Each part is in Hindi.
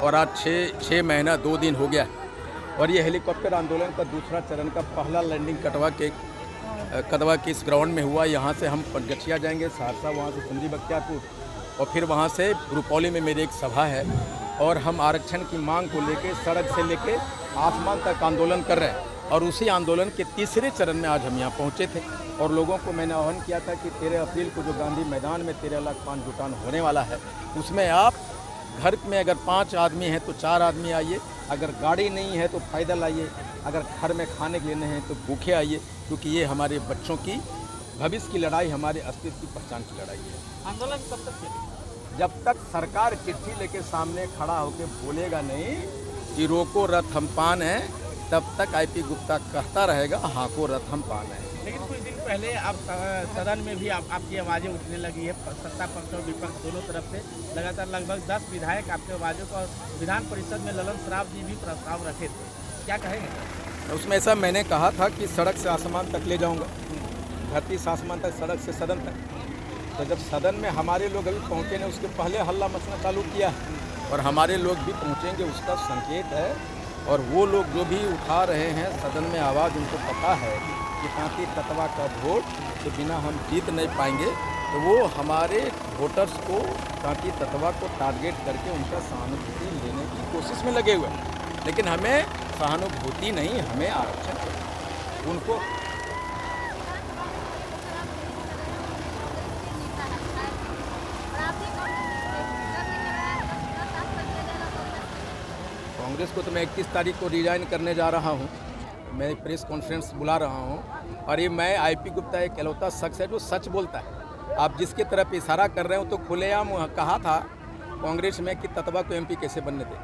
और आज छः महीना 2 दिन हो गया और ये हेलीकॉप्टर आंदोलन का दूसरा चरण का पहला लैंडिंग कदवा के इस ग्राउंड में हुआ। यहाँ से हम गठिया जाएंगे सहरसा, वहाँ से सिमरी बख्तियारपुर और फिर वहाँ से रुपौली में मेरी एक सभा है और हम आरक्षण की मांग को लेके सड़क से लेके आसमान तक आंदोलन कर रहे हैं। और उसी आंदोलन के तीसरे चरण में आज हम यहाँ पहुँचे थे और लोगों को मैंने आह्वान किया था कि 13 अप्रैल को जो गांधी मैदान में 13 लाख पान जुटान होने वाला है, उसमें आप घर में अगर 5 आदमी हैं तो 4 आदमी आइए, अगर गाड़ी नहीं है तो पैदल आइए, अगर घर में खाने के लिए नहीं है तो भूखे आइए, क्योंकि ये हमारे बच्चों की भविष्य की लड़ाई, हमारे अस्तित्व की पहचान की लड़ाई है। आंदोलन कब तक चलेगा? जब तक सरकार चिट्ठी लेके सामने खड़ा होकर बोलेगा नहीं कि रोको रथ हम पान है, तब तक आईपी गुप्ता कहता रहेगा हाको रथ हम पान है। लेकिन कुछ दिन पहले आप सदन में भी आपकी आवाज़ें उठने लगी है, सत्ता पक्ष और विपक्ष दोनों तरफ से लगातार लगभग 10 विधायक आपके आवाज़ों को विधान परिषद में ललन सराफ जी भी प्रस्ताव रखे थे, क्या कहेंगे? उसमें ऐसा मैंने कहा था कि सड़क से आसमान तक ले जाऊंगा, धरती से आसमान तक, सड़क से सदन तक। तो जब सदन में हमारे लोग अभी पहुँचे ने उसके पहले हल्ला मचना चालू किया और हमारे लोग भी पहुँचेंगे, उसका संकेत है। और वो लोग जो भी उठा रहे हैं सदन में आवाज़, उनको पता है कि शांति तत्वा का वोट के बिना हम जीत नहीं पाएंगे, तो वो हमारे वोटर्स को शांति तत्वा को टारगेट करके उनका सहानुभूति लेने की कोशिश में लगे हुए हैं। लेकिन हमें सहानुभूति नहीं, हमें आरक्षण चाहिए। उनको कांग्रेस को तो मैं 31 तारीख को रिजाइन करने जा रहा हूं। मैं प्रेस कॉन्फ्रेंस बुला रहा हूं और ये मैं आईपी गुप्ता एक इकलौता शख्स है जो सच बोलता है। आप जिसके तरफ इशारा कर रहे हो तो खुलेआम कहा था कांग्रेस में कि तत्वा को एमपी कैसे बनने दें।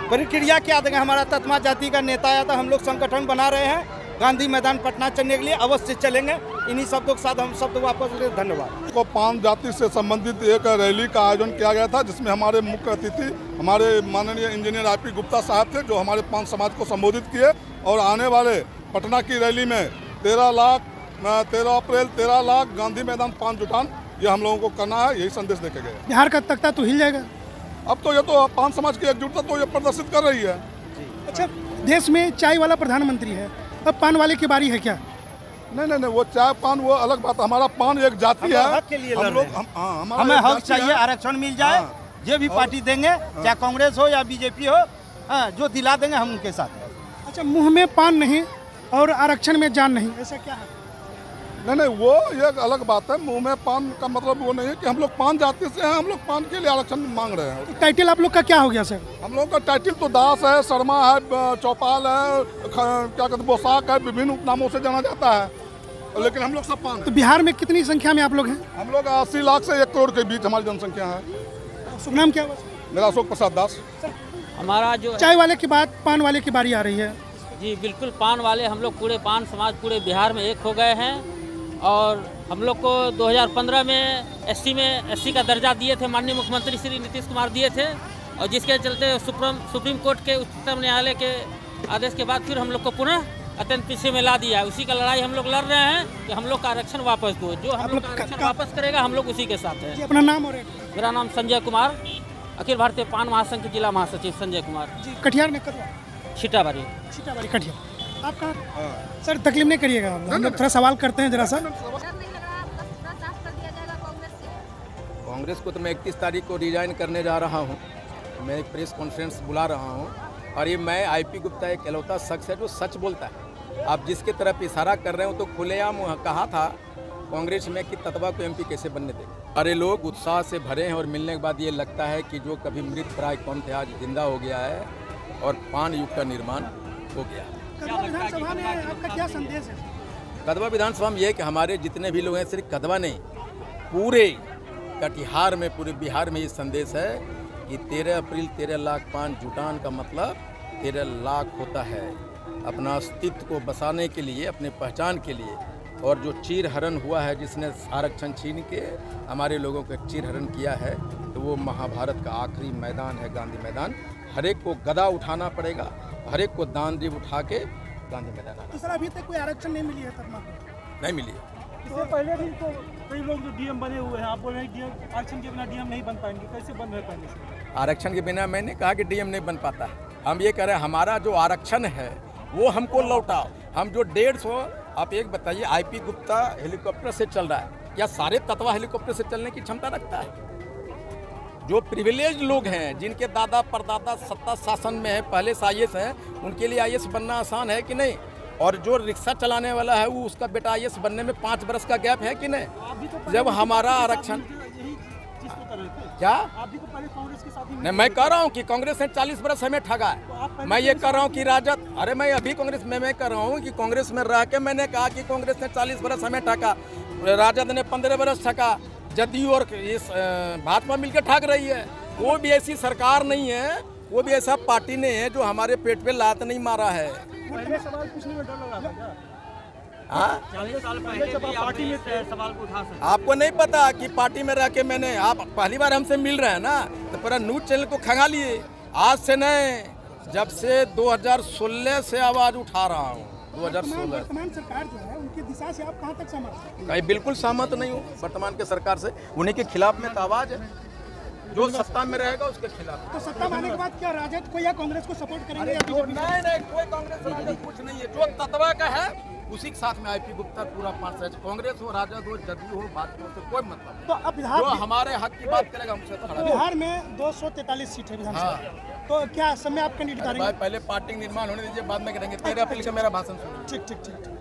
प्रक्रिया क्या देंगे? हमारा तत्मा जाति का नेता आया था, हम लोग संगठन बना रहे हैं, गांधी मैदान पटना चलने के लिए अवश्य चलेंगे। इन्हीं शब्दों के साथ हम शब्द वापस ले, धन्यवाद। को पान जाति से संबंधित एक रैली का आयोजन किया गया था, जिसमें हमारे मुख्य अतिथि हमारे माननीय इंजीनियर आईपी गुप्ता साहब थे, जो हमारे पान समाज को संबोधित किए। और आने वाले पटना की रैली में 13 अप्रैल 13 लाख गांधी मैदान पान जुटान, ये हम लोगों को करना है, यही संदेश देके गए। बिहार का तख्ता तो हिल जाएगा। अब तो ये तो पान समाज की एकजुटता तो ये प्रदर्शित कर रही है। अच्छा, देश में चाय वाला प्रधानमंत्री है, अब पान वाले की बारी है क्या? नहीं, वो चाय पान वो अलग बात। हमारा पान एक जाति है, हक के लिए हम लोग हमें हक चाहिए, आरक्षण मिल जाए, जो भी पार्टी देंगे, चाहे कांग्रेस हो या बीजेपी हो, जो दिला देंगे हम उनके साथ हैं। अच्छा, मुंह में पान नहीं और आरक्षण में जान नहीं, ऐसा क्या है? नहीं, वो एक अलग बात है। मुंह में पान का मतलब वो नहीं है कि हम लोग पान जाति से हैं, हम लोग पान के लिए आरक्षण मांग रहे हैं। टाइटल आप लोग का क्या हो गया सर? हम लोग का टाइटल तो दास है, शर्मा है, चौपाल है, क्या कहते बोसाक है, विभिन्न उपनामों से जाना जाता है, लेकिन हम लोग सब पान है। तो बिहार में कितनी संख्या में आप लोग हैं? हम लोग 80 लाख से 1 करोड़ के बीच हमारी जनसंख्या है। शुभ नाम क्या हुआ? मेरा अशोक प्रसाद दास। हमारा जो चाय वाले के बाद पान वाले की बारी आ रही है। जी बिल्कुल, पान वाले हम लोग पूरे पान समाज पूरे बिहार में एक हो गए हैं और हम लोग को 2015 में एससी का दर्जा दिए थे, माननीय मुख्यमंत्री श्री नीतीश कुमार दिए थे, और जिसके चलते सुप्रीम कोर्ट के उच्चतम न्यायालय के आदेश के बाद फिर हम लोग को पुनः अत्यंत पीछे में ला दिया। उसी का लड़ाई हम लोग लड़ रहे हैं कि हम लोग का आरक्षण वापस दो, जो हम लोग का आरक्षण वापस करेगा हम लोग उसी के साथ हैं। अपना नाम और मेरा नाम संजय कुमार, अखिल भारतीय पान महासंघ के जिला महासचिव संजय कुमार। कटिहार में कटवा छिटाबारी कटिहार। आप कहाँ? सर तकलीफ नहीं करिएगा, हम लोग थोड़ा सवाल करते हैं जरा सा। कांग्रेस को तो मैं 31 तारीख को रिजाइन करने जा रहा हूं। मैं एक प्रेस कॉन्फ्रेंस बुला रहा हूं और ये मैं आईपी गुप्ता एक इकलौता शख्स है जो सच बोलता है। आप जिसके तरफ इशारा कर रहे हो तो खुलेआम कहा था कांग्रेस में कि तत्वा को एमपी कैसे बनने दें। अरे लोग उत्साह से भरे हैं और मिलने के बाद ये लगता है कि जो कभी मृत प्राय कौन थे आज जिंदा हो गया है और पान युग का निर्माण हो गया। कदवा विधानसभा में आपका क्या संदेश है? कदवा विधानसभा में ये कि हमारे जितने भी लोग हैं, सिर्फ कदवा नहीं, पूरे कटिहार में, पूरे बिहार में ये संदेश है कि 13 अप्रैल 13 लाख पान जुटान का मतलब 13 लाख होता है अपना अस्तित्व को बसाने के लिए, अपने पहचान के लिए। और जो चीरहरण हुआ है, जिसने आरक्षण छीन के हमारे लोगों को चीरहरण किया है, तो वो महाभारत का आखिरी मैदान है गांधी मैदान। हर एक को गदा उठाना पड़ेगा, हर एक को दान दीप उठा के गांधी मैदान आना। तो सर अभी तक कोई आरक्षण नहीं मिली है? नहीं मिली, इससे पहले भी तो कई लोग जो डीएम बने हुए हैं, आप बोल रहे हैं डीएम आरक्षण के बिना डीएम नहीं बन पाएंगे, कैसे बन रहे पहले से? आरक्षण के बिना मैंने कहा कि डीएम नहीं बन पाता। हम ये कह रहे हैं हमारा जो आरक्षण है वो हमको लौटाओ। हम जो 150, आप एक बताइए, आईपी गुप्ता हेलीकॉप्टर से चल रहा है, क्या सारे तत्वा हेलीकॉप्टर से चलने की क्षमता रखता है? जो प्रिविलेज लोग हैं, जिनके दादा परदादा सत्ता शासन में है, पहले से आईएएस हैं, उनके लिए आईएएस बनना आसान है कि नहीं? और जो रिक्शा चलाने वाला है वो उसका बेटा आईएएस बनने में 5 बरस का गैप है कि नहीं? जब हमारा आरक्षण क्या, आप भी तो पहले कांग्रेस के साथ ही नहीं, मैं कह रहा हूँ कि कांग्रेस ने 40 बरस हमें ठगा है। मैं ये कह रहा हूँ कि राजद, अरे मैं अभी कांग्रेस में मैं कह रहा हूँ कि कांग्रेस में रह के मैंने कहा कि कांग्रेस ने 40 बरस हमें ठगा, राजद ने 15 बरस ठगा, जदयू और इस भाजपा मिलकर ठग रही है। वो भी ऐसी सरकार नहीं है, वो भी ऐसा पार्टी नहीं है जो हमारे पेट पे लात नहीं मारा है। पहले सवाल पूछने में डर लग रहा था क्या? हाँ, 40 साल पहले जब आप पार्टी में थे, सवाल को उठा सकते। आपको नहीं पता कि पार्टी में रह के मैंने, आप पहली बार हमसे मिल रहे हैं ना, तो पूरा न्यूज चैनल को खंगा लिए। आज से नहीं, जब से 2016 से आवाज उठा रहा हूँ, 2016। वर्तमान सरकार जो है उनकी दिशा से आप कहाँ तक सहमत हैं? कहीं बिल्कुल सहमत नहीं हूँ वर्तमान के सरकार से। उन्हीं के खिलाफ में तो आवाज है, जो सत्ता में रहेगा उसके खिलाफ। तो सत्ता में आने के बाद क्या राजद को या कांग्रेस को सपोर्ट करेंगे या बीजेपी को? नहीं, कोई कांग्रेस राजद कुछ नहीं है। जो तत्वा का है उसी के साथ में आईपी गुप्ता पूरा 5 है। कांग्रेस हो, राजद हो, जदयू हो, भाजपा हो, तो कोई मतलब नहीं। तो अब जो हमारे हक की बात करेगा हमसे खड़ा रहेगा। बिहार में 243 सीट है विधानसभा, तो क्या समय आप कैंडिडेट भाई करेंगे? पहले पार्टी निर्माण होने दीजिए, बाद में करेंगे। 13 अप्रैल का मेरा भाषण सुनिए। ठीक ठीक ठीक ठीक।